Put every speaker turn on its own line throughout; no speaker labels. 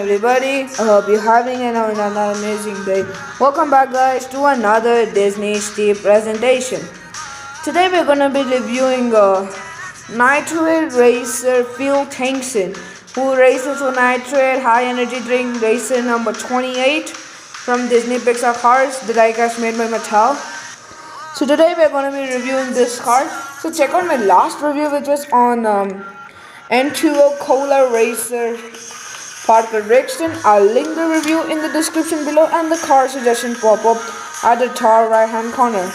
everybody. I hope you're having another amazing day. Welcome back, guys, to another Disney Steve presentation. Today we're gonna be reviewing Nitrate Racer Phil Tankson, who races with Nitrate High Energy Drink Racer number 28 from Disney Pixar Cars, the diecast made by Mattel. So today we're gonna be reviewing this car. So check out my last review, which was on N2O Cola Racer Parker Brixton. I'll link the review in the description below and the car suggestion pop-up at the top right hand corner.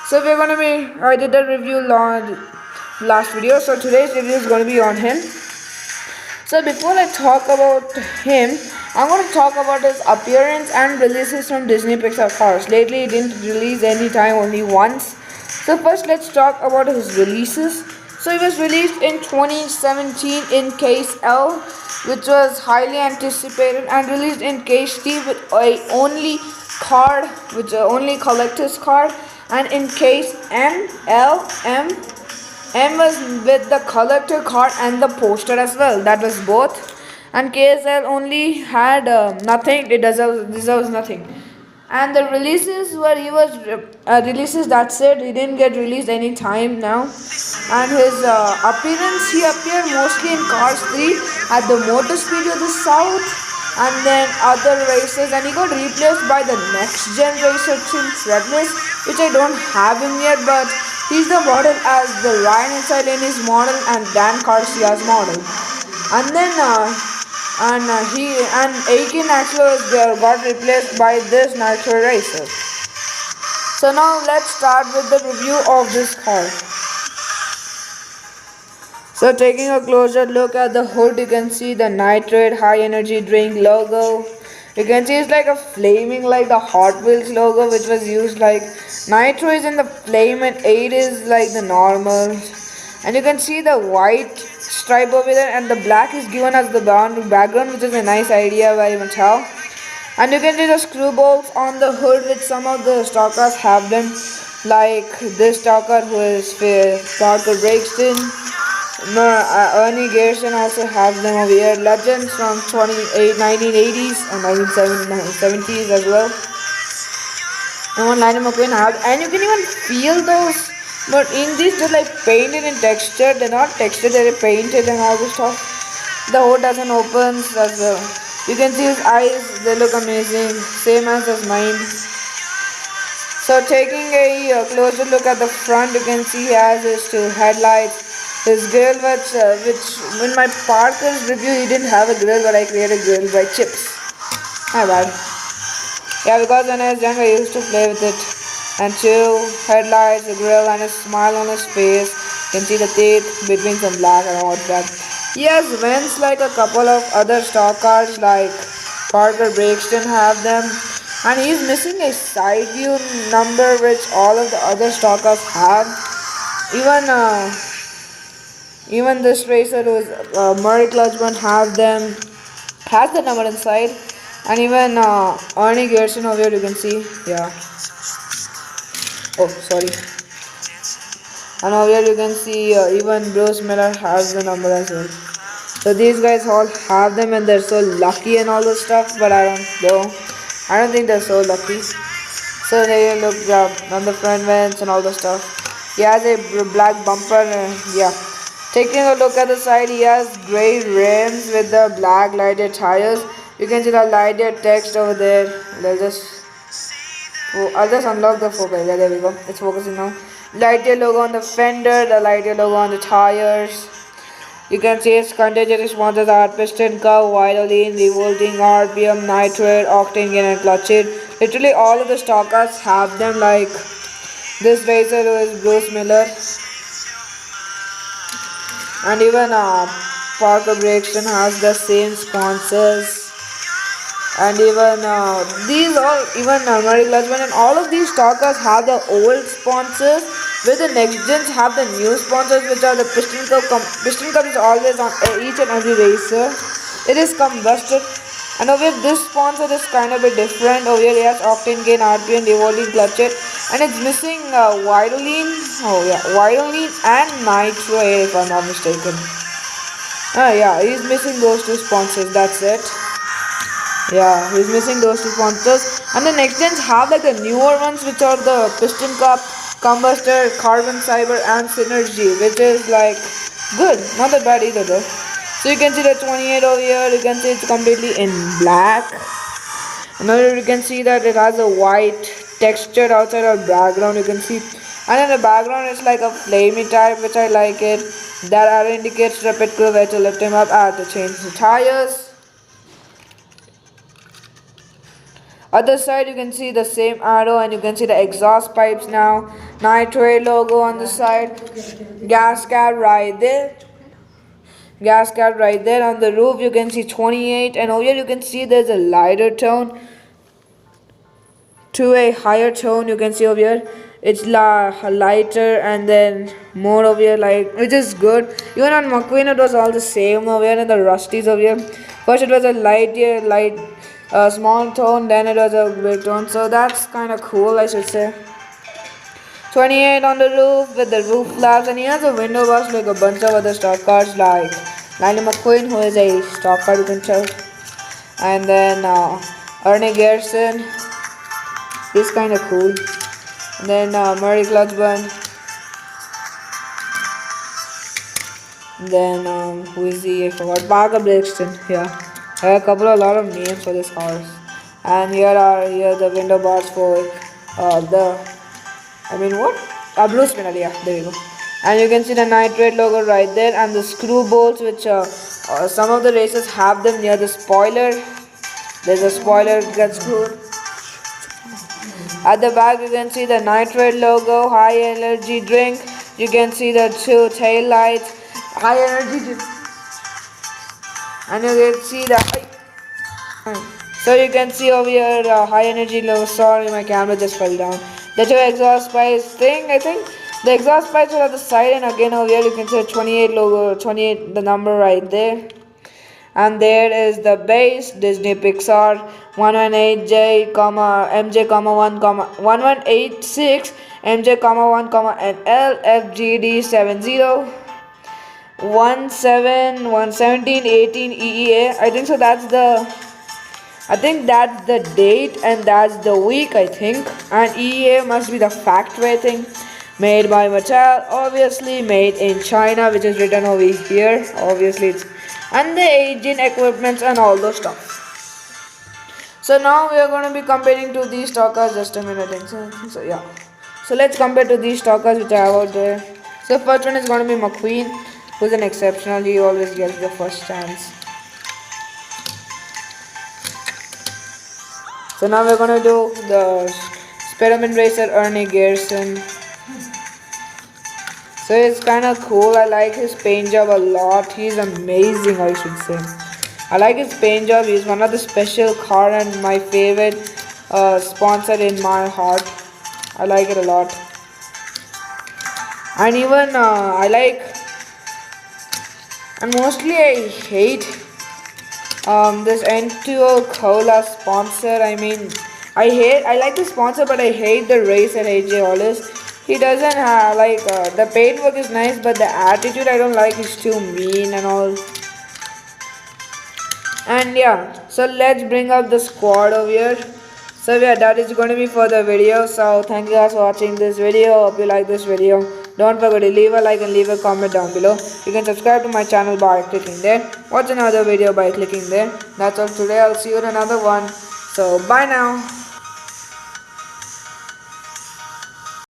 So I did a review last video, so today's review is going to be on him. So before I talk about him, I'm going to talk about his appearance and releases from Disney Pixar Cars. Lately he didn't release any time, only once. So first let's talk about his releases. So he was released in 2017 in Case L, which was highly anticipated, and released in Case T with a only card, which only collector's card, and in Case M, L, M was with the collector card and the poster as well. That was both. And KSL only had nothing. It deserves nothing. And the releases where he was releases, that's it. He didn't get released any time now. And his appearance, he appeared mostly in Cars 3 at the Motor Speedway of the South and then other races, and he got replaced by the next gen racer since Redness, which I don't have him yet, but he's the model as the Ryan inside in his model and Dan Garcia's model. And then Aiken actually got replaced by this Nitro Racer. So now let's start with the review of this car. So taking a closer look at the hood, you can see the Nitrate High Energy Drink logo. You can see it's like a flaming like the Hot Wheels logo, which was used like Nitro is in the flame and 8 is like the normal. And you can see the white stripe over there, and the black is given as the background, which is a nice idea by Mattel. And you can see the screw bolts on the hood, which some of the stock cars have them, like this stock car who is Parker Brixton. Ernie Garrison also has them over here. Legends from 1980s and 1970s as well. And one Lightning McQueen have, and you can even feel those. But in these, they're like painted and textured. They're not textured, they're painted and all this stuff. The hood doesn't open as well. You can see his eyes, they look amazing. Same as mine. So taking a closer look at the front, you can see he has his two headlights. His grill, which in my Parker's review, he didn't have a grill, but I created a grill by chips. My bad. Yeah, because when I was young, I used to play with it. And two headlights, a grill, and a smile on his face. You can see the teeth between some black and all that. He has vents like a couple of other stock cars like Parker Brixton have them. And he's missing a side view number, which all of the other stock cars have. Even this racer who is Murray Clutchman has the number inside. And even Ernie Garrison over here, you can see. Yeah. Oh, sorry. And over here you can see even Bruce Miller has the number as well. So these guys all have them, and they're so lucky and all this stuff, but I don't know. I don't think they're so lucky. So there you look on the front vents and all the stuff. He has a black bumper, yeah. Taking a look at the side, he has grey rims with the black lighted tires. You can see the lighted text over there. I'll just unlock the focus. Yeah, there we go. It's focusing now. Lightyear logo on the fender, the Lightyear logo on the tires. You can see its contagious sponsors are Piston Curve, Vitolene, Revolting, RPM, Nitrate, Octane Gain, and Clutch It. Literally all of the stock cars have them, like this racer who is Bruce Miller. And even Parker Brixton has the same sponsors. And even Murray Clutchman and all of these stock cars have the old sponsors, where the next gens have the new sponsors, which are the Piston Cup. Piston Cup is always on each and every racer. It is combusted. And over here, this sponsor is kind of a bit different. Over here, it has Octane Gain, RPM, Revolting, Clutch It. And it's missing Vitolene. Oh yeah, Vitolene and Nitro, if I'm not mistaken. Yeah, he's missing those two sponsors. That's it. Yeah, he's missing those two sponsors. And the next gens have like the newer ones, which are the Piston Cup, Combustor, Carbon Cyber, and Synergy, which is like good, not that bad either though. So you can see the 28 over here. You can see it's completely in black. Another you can see that it has a white textured outside of background. You can see, and in the background it's like a flamey type, which I like it. That arrow indicates rapid crew where to lift him up. I have to change the tires. Other side you can see the same arrow and you can see the exhaust pipes now. Nitrate logo on the side. Gas cap right there. Gas cap right there. On the roof you can see 28 and over here you can see there's a lighter tone to a higher tone. You can see over here it's lighter and then more over here, like, which is good. Even on McQueen it was all the same over here, and the Rusties over here. First it was a light small tone, then it was a big tone, so that's kind of cool, I should say. 28 on the roof with the roof flaps, and he has a window wash like a bunch of other stock cars like Lightning McQueen, who is a stock car, you can tell. And then Ernie Garrison, he's kind of cool. And then Murray Clutchburn. Then who is he? I forgot. Parker Brixton. Yeah, I have a lot of names for this horse. And here are the window bars for blue spinner. Yeah, there you go. And you can see the Nitrate logo right there, and the screw bolts, which some of the races have them near the spoiler. There's a spoiler that gets screwed. At the back you can see the Nitrate logo, high energy drink. You can see the two tail lights, high energy drink. And you can see the so you can see over here high energy logo. Sorry, my camera just fell down. The two exhaust pipes thing, I think the exhaust pipes are at the side, and again over here you can see the 28 logo, 28 the number right there. And there is the base Disney Pixar 118J, MJ, 1, 1186 MJ, 1, and LFGD 70 17 18 EEA. I think so. I think that's the date and that's the week, I think. And EEA must be the factory thing. Made by Mattel, obviously made in China, which is written over here. Obviously it's, and the engine equipments and all those stuff. So now we are going to be comparing to these stockers. Just a minute. So yeah, so let's compare to these stockers which I have out there. So first one is going to be McQueen, who's an exceptional. He always gets the first chance. So now we're going to do the Spearmint Racer Ernie Garrison. So it's kind of cool. I like his paint job a lot. He's amazing, I should say. I like his paint job. He's one of the special car and my favorite sponsor in my heart. I like it a lot. And even I like, and mostly I hate this N2O Cola sponsor. I mean, I like the sponsor, but I hate the race at AJ Hollis. He doesn't have like the paintwork is nice, but the attitude I don't like. He's too mean and all. And yeah, so let's bring up the squad over here. So yeah, that is going to be for the video. So thank you guys for watching this video. Hope you like this video. Don't forget to leave a like and leave a comment down below. You can subscribe to my channel by clicking there. Watch another video by clicking there. That's all today. I'll see you in another one. So bye now.